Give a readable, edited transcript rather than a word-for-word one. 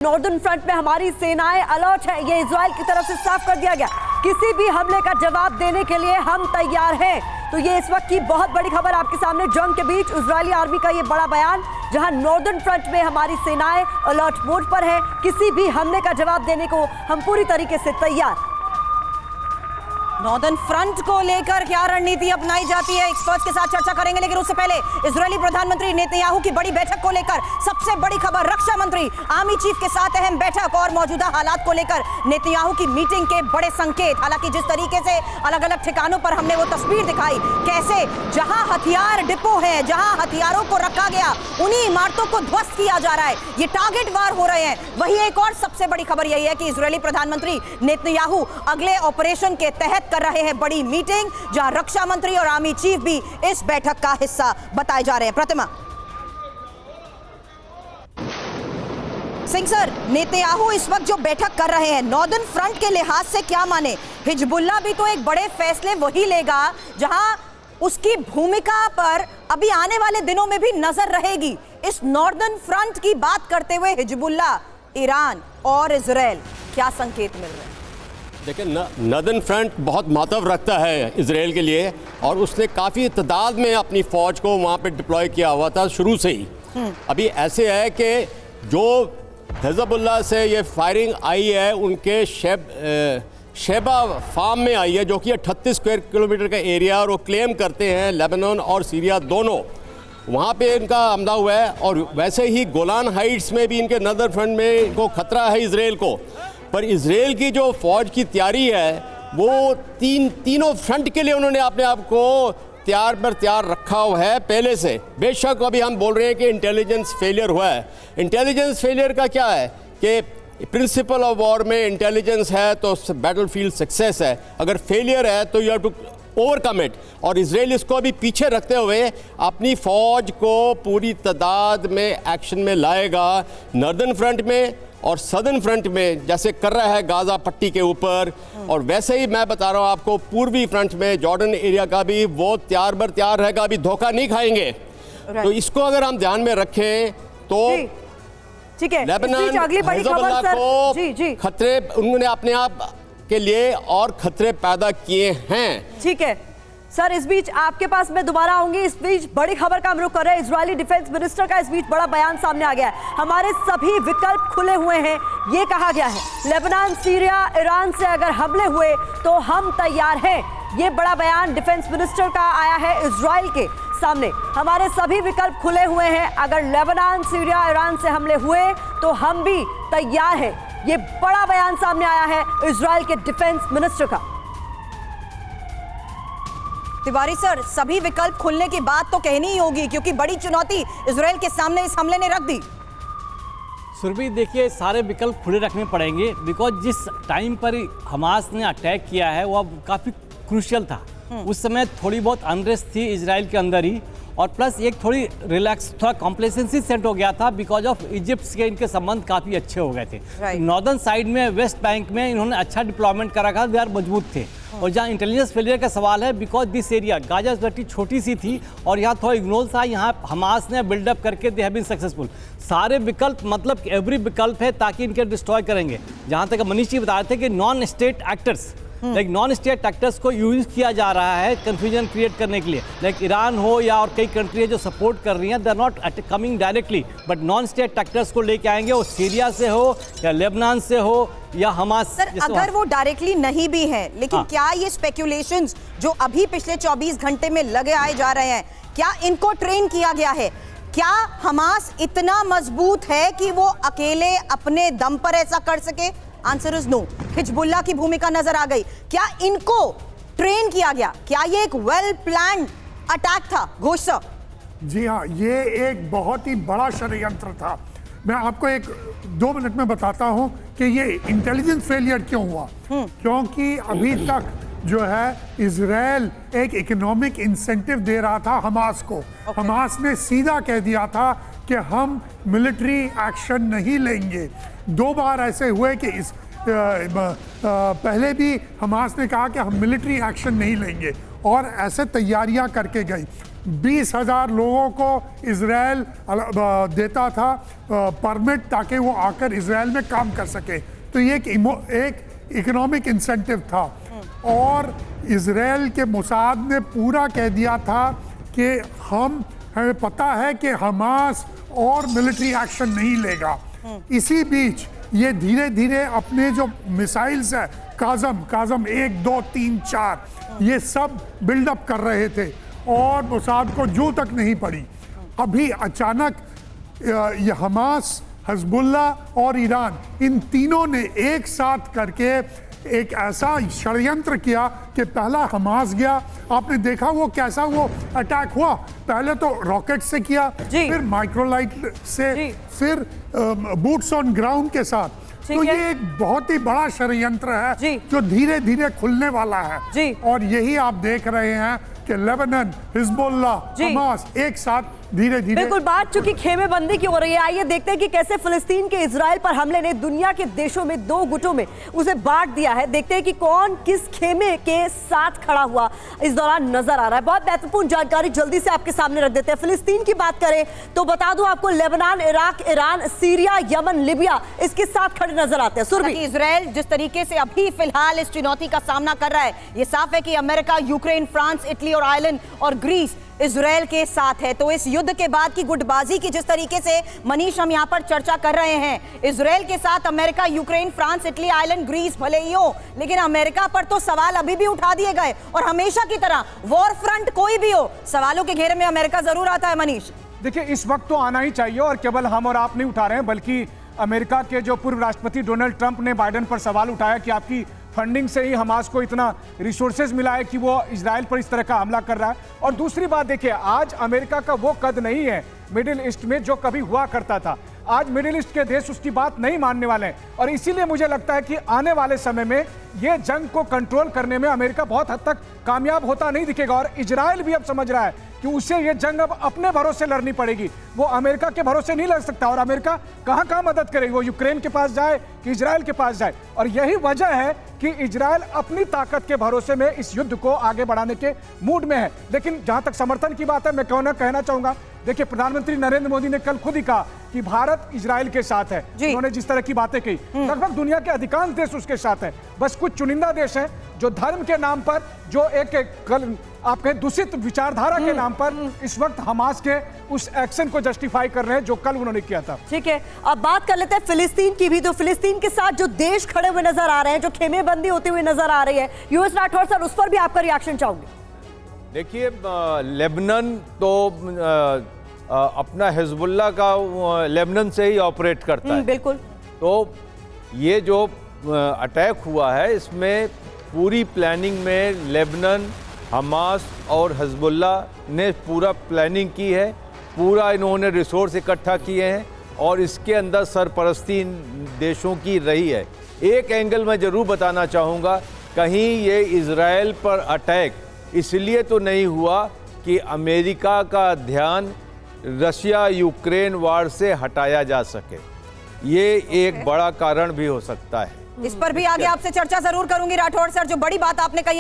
Northern front में हमारी सेनाएं अलर्ट है, ये इजराइल की तरफ से साफ कर दिया गया। किसी भी हमले का जवाब देने के लिए हम तैयार हैं। तो ये इस वक्त की बहुत बड़ी खबर आपके सामने, जंग के बीच इजरायली आर्मी का ये बड़ा बयान, जहां नॉर्दर्न फ्रंट में हमारी सेनाएं अलर्ट मोड पर है। किसी भी हमले का जवाब देने को हम पूरी तरीके से तैयार। नॉर्दर्न फ्रंट को लेकर क्या रणनीति अपनाई जाती है, एक्सपर्ट्स के साथ चर्चा करेंगे। लेकिन उससे पहले इजरायली प्रधानमंत्री नेतन्याहू की बड़ी बैठक को लेकर सबसे बड़ी खबर, रक्षा मंत्री आर्मी चीफ के साथ अहम बैठक और मौजूदा हालात को लेकर नेतन्याहू की मीटिंग के बड़े संकेत। हालांकि जिस तरीके से अलग अलग ठिकानों पर हमने वो तस्वीर दिखाई, कैसे जहां हथियार डिपो है, जहां हथियारों को रखा गया, उन्हीं इमारतों को ध्वस्त किया जा रहा है, ये टारगेट वार हो रहे हैं। वही एक और सबसे बड़ी खबर यही है कि इजरायली प्रधानमंत्री नेतन्याहू अगले ऑपरेशन के तहत कर रहे हैं बड़ी मीटिंग, जहां रक्षा मंत्री और आर्मी चीफ भी इस बैठक का हिस्सा बताए जा रहे हैं। प्रतिमा सिंह सर, नेतन्याहू इस वक्त जो बैठक कर रहे हैं, नॉर्दर्न फ्रंट के लिहाज से क्या माने? हिजबुल्लाह भी तो एक बड़े फैसले वही लेगा जहां उसकी भूमिका पर अभी आने वाले दिनों में भी नजर रहेगी। इस नॉर्दर्न फ्रंट की बात करते हुए हिजबुल्लाह, ईरान और इजराइल, क्या संकेत मिल रहे हैं? देखिए, नॉर्दर्न फ्रंट बहुत महत्व रखता है इजराइल के लिए, और उसने काफ़ी तादाद में अपनी फ़ौज को वहाँ पे डिप्लॉय किया हुआ था शुरू से ही। अभी ऐसे है कि जो हिजबुल्लाह से ये फायरिंग आई है, उनके शेबा फार्म में आई है, जो कि 38 स्क्वायर किलोमीटर का एरिया, और वो क्लेम करते हैं लेबनान और सीरिया दोनों, वहाँ पे इनका हमला हुआ है। और वैसे ही गोलान हाइट्स में भी इनके नॉर्दर्न फ्रंट में इनको खतरा है इजराइल को। पर इजराइल की जो फ़ौज की तैयारी है, वो तीनों फ्रंट के लिए उन्होंने अपने आप को तैयार रखा हुआ है पहले से। बेशक अभी हम बोल रहे हैं कि इंटेलिजेंस फेलियर हुआ है। इंटेलिजेंस फेलियर का क्या है कि प्रिंसिपल ऑफ वॉर में इंटेलिजेंस है तो बैटलफील्ड सक्सेस है, अगर फेलियर है तो you have to overcome it. और इजराइल इसको अभी पीछे रखते हुए अपनी फ़ौज को पूरी तादाद में एक्शन में लाएगा, नॉर्दर्न फ्रंट में और सदर्न फ्रंट में, जैसे कर रहा है गाज़ा पट्टी के ऊपर। और वैसे ही मैं बता रहा हूँ आपको, पूर्वी फ्रंट में जॉर्डन एरिया का भी वो तैयार बर तैयार रहेगा, अभी धोखा नहीं खाएंगे। तो इसको अगर हम ध्यान में रखें तो ठीक है, लेबनान हिजबुल्लाह को खतरे, उन्होंने अपने आप के लिए और खतरे पैदा किए हैं। ठीक है सर, इस बीच आपके पास मैं दोबारा आऊंगी। इस बीच बड़ी खबर का हम रुख कर रहे हैं, इजरायली डिफेंस मिनिस्टर का इस बीच बड़ा बयान सामने आ गया है। हमारे सभी विकल्प खुले हुए हैं, ये कहा गया है। लेबनान, सीरिया, ईरान से अगर हमले हुए तो हम तैयार हैं, ये बड़ा बयान डिफेंस मिनिस्टर का आया है इजराइल के सामने। हमारे सभी विकल्प खुले हुए हैं, अगर लेबनान, सीरिया, ईरान से हमले हुए तो हम भी तैयार हैं। ये बड़ा बयान सामने आया है इजराइल के डिफेंस मिनिस्टर का। तिवारी सर, सभी विकल्प खुलने की बात तो कहनी ही होगी, क्योंकि बड़ी चुनौती इजराइल के सामने इस हमले ने रख दी। सुरभि, देखिए, सारे विकल्प खुले रखने पड़ेंगे, बिकॉज जिस टाइम पर हमास ने अटैक किया है वो अब काफ़ी क्रूशियल था। उस समय थोड़ी बहुत अनरेस्ट थी इजराइल के अंदर ही, और प्लस एक थोड़ी रिलैक्स, थोड़ा कॉम्प्लेसेंसी सेट हो गया था बिकॉज ऑफ इजिप्ट के इनके संबंध काफ़ी अच्छे हो गए थे। नॉर्दर्न साइड में, वेस्ट बैंक में इन्होंने अच्छा डिप्लॉयमेंट कर रखा, वे मजबूत थे। और जहाँ इंटेलिजेंस फेलियर का सवाल है, because this area Gaza city छोटी सी थी और यहाँ थोड़ा इग्नोर था, यहाँ हमास ने बिल्डअप करके दे हैव बीन सक्सेसफुल। सारे विकल्प, मतलब एवरी विकल्प है ताकि इनके डिस्ट्रॉय करेंगे। जहाँ तक मनीष जी बता रहे थे कि non state actors, like non state actors को यूज किया जा रहा है कंफ्यूजन क्रिएट करने के लिए। लाइक ईरान हो या और कई कंट्री है जो सपोर्ट कर रही हैं, they are not coming directly, but non state actors को लेके आएंगे, वो सीरिया से हो या लेबनान से हो या हमास। सर, अगर वो डायरेक्टली नहीं भी है, लेकिन क्या ये स्पेक्यूलेशंस जो अभी पिछले 24 घंटे में लगे आए जा रहे हैं, क्या इनको ट्रेन किया गया है? क्या हमास इतना मजबूत है कि वो अकेले अपने दम पर ऐसा कर सके? Answer is no. हिजबुल्लाह की भूमिका नजर आ गई। क्या इनको ट्रेन किया गया? क्या ये एक वेल प्लान्ड अटैक था? घोष सर। जी हाँ, ये एक बहुत ही बड़ा षड्यंत्र था। मैं आपको 1-2 मिनट में बताता हूं कि ये इंटेलिजेंस फेलियर क्यों हुआ। क्योंकि अभी तक जो है इजराइल एक इकोनॉमिक इंसेंटिव दे रहा था हमास को। हमास ने सीधा कह दिया था कि हम मिलिट्री एक्शन नहीं लेंगे। 2 बार ऐसे हुए कि इस पहले भी हमास ने कहा कि हम मिलिट्री एक्शन नहीं लेंगे, और ऐसे तैयारियां करके गई। 20,000 लोगों को इजराइल देता था परमिट, ताकि वो आकर इजराइल में काम कर सके। तो ये एक इकोनॉमिक इंसेंटिव था। और इजराइल के मोसाद ने पूरा कह दिया था कि हमें पता है कि हमास और मिलिट्री एक्शन नहीं लेगा। इसी बीच ये धीरे धीरे अपने जो मिसाइल्स है काज़म 1, 2, 3, 4 ये सब बिल्डअप कर रहे थे और मोसाद को जू तक नहीं पड़ी। अभी अचानक ये हमास, हिजबुल्ला और ईरान, इन तीनों ने एक साथ करके एक ऐसा षड्यंत्र किया कि पहला हमास गया। आपने देखा वो कैसा वो अटैक हुआ, पहले तो रॉकेट से किया, फिर माइक्रोलाइट से, फिर बूट्स ऑन ग्राउंड के साथ। तो ये एक बहुत ही बड़ा षड्यंत्र है जो धीरे धीरे खुलने वाला है। और यही आप देख रहे हैं कि लेबनान, हिजबुल्ला, हमास एक साथ धीरे धीरे। बिल्कुल, बात चूंकि खेमे बंदी की हो रही है, आइए देखते हैं कि कैसे फिलिस्तीन के इजराइल पर हमले ने दुनिया के देशों में 2 गुटों में उसे बांट दिया है। देखते हैं कि कौन किस खेमे के साथ खड़ा हुआ इस दौरान नजर आ रहा है। बहुत महत्वपूर्ण जानकारी जल्दी से आपके सामने रख देते हैं। फिलिस्तीन की बात करें तो बता दूं आपको, Lebanon, Iraq, Iran, Syria, Yemen, Libya इसके साथ खड़े नजर आते हैं। सुरभि, इजराइल जिस तरीके से अभी फिलहाल इस चुनौती का सामना कर रहा है, ये साफ है कि अमेरिका, यूक्रेन, फ्रांस, इटली और आयरलैंड और ग्रीस इजराइल के साथ है। तो इस युद्ध के बाद की गुटबाजी की जिस तरीके से मनीष हम यहाँ पर चर्चा कर रहे हैं, इजराइल के साथ America, Ukraine, France, Italy, Ireland, Greece भले ही हो, लेकिन अमेरिका पर तो सवाल अभी भी उठा दिए गए। और हमेशा की तरह वॉर फ्रंट कोई भी हो, सवालों के घेरे में अमेरिका जरूर आता है। मनीष, देखिए, इस वक्त तो आना ही चाहिए, और केवल हम और आप नहीं उठा रहे हैं, बल्कि अमेरिका के जो पूर्व राष्ट्रपति डोनाल्ड ट्रंप ने बाइडेन पर सवाल उठाया कि आपकी फंडिंग से ही हमास को इतना रिसोर्सेज मिला है कि वो इजराइल पर इस तरह का हमला कर रहा है। और दूसरी बात देखिए, आज अमेरिका का वो कद नहीं है मिडिल ईस्ट में जो कभी हुआ करता था। आज मिडिल ईस्ट के देश उसकी बात नहीं मानने वाले हैं, और इसीलिए मुझे लगता है कि आने वाले समय में ये जंग को कंट्रोल करने में अमेरिका बहुत हद तक कामयाब होता नहीं दिखेगा। और इजराइल भी अब समझ रहा है कि उसे ये जंग अब अपने भरोसे लड़नी पड़ेगी, वो अमेरिका के भरोसे नहीं लड़ सकता। और अमेरिका कहां कहां मदद करेगी, वो यूक्रेन के पास जाए कि इजराइल के पास जाए। और यही वजह है कि इजराइल अपनी ताकत के भरोसे में इस युद्ध को आगे बढ़ाने के मूड में है। लेकिन जहां तक समर्थन की बात है, मैं कहना चाहूंगा, देखिए, प्रधानमंत्री नरेंद्र मोदी ने कल खुद ही कहा कि भारत इजराइल के साथ है। उन्होंने जिस तरह की बातें कही, लगभग दुनिया के अधिकांश देश उसके साथ हैं। बस कुछ चुनिंदा देश हैं जो धर्म के नाम पर, जो एक आप कहें दूषित विचारधारा के नाम पर इस वक्त हमास के उस एक्शन को जस्टिफाई कर रहे हैं जो कल उन्होंने किया था। ठीक है, अब बात कर लेते हैं फिलिस्तीन की भी। तो फिलिस्तीन के साथ जो देश खड़े हुए नजर आ रहे हैं, जो खेमेबंदी होती हुई नजर आ रही है, यूएस राठौर सर, उस पर भी आपका रिएक्शन चाहूंगी। देखिए, लेबनान तो अपना हिजबुल्ला का लेबनान से ही ऑपरेट करता है। बिल्कुल। तो ये जो अटैक हुआ है, इसमें पूरी प्लानिंग में लेबनान, हमास और हिजबुल्ला ने पूरा प्लानिंग की है, पूरा इन्होंने रिसोर्स इकट्ठा किए हैं, और इसके अंदर सरपरस्ती इन देशों की रही है। एक एंगल मैं ज़रूर बताना चाहूँगा, कहीं ये इजराइल पर अटैक इसलिए तो नहीं हुआ कि अमेरिका का ध्यान रशिया यूक्रेन वार से हटाया जा सके, ये एक बड़ा कारण भी हो सकता है। इस पर भी आगे आपसे चर्चा जरूर करूंगी राठौर सर। जो बड़ी बात आपने कही है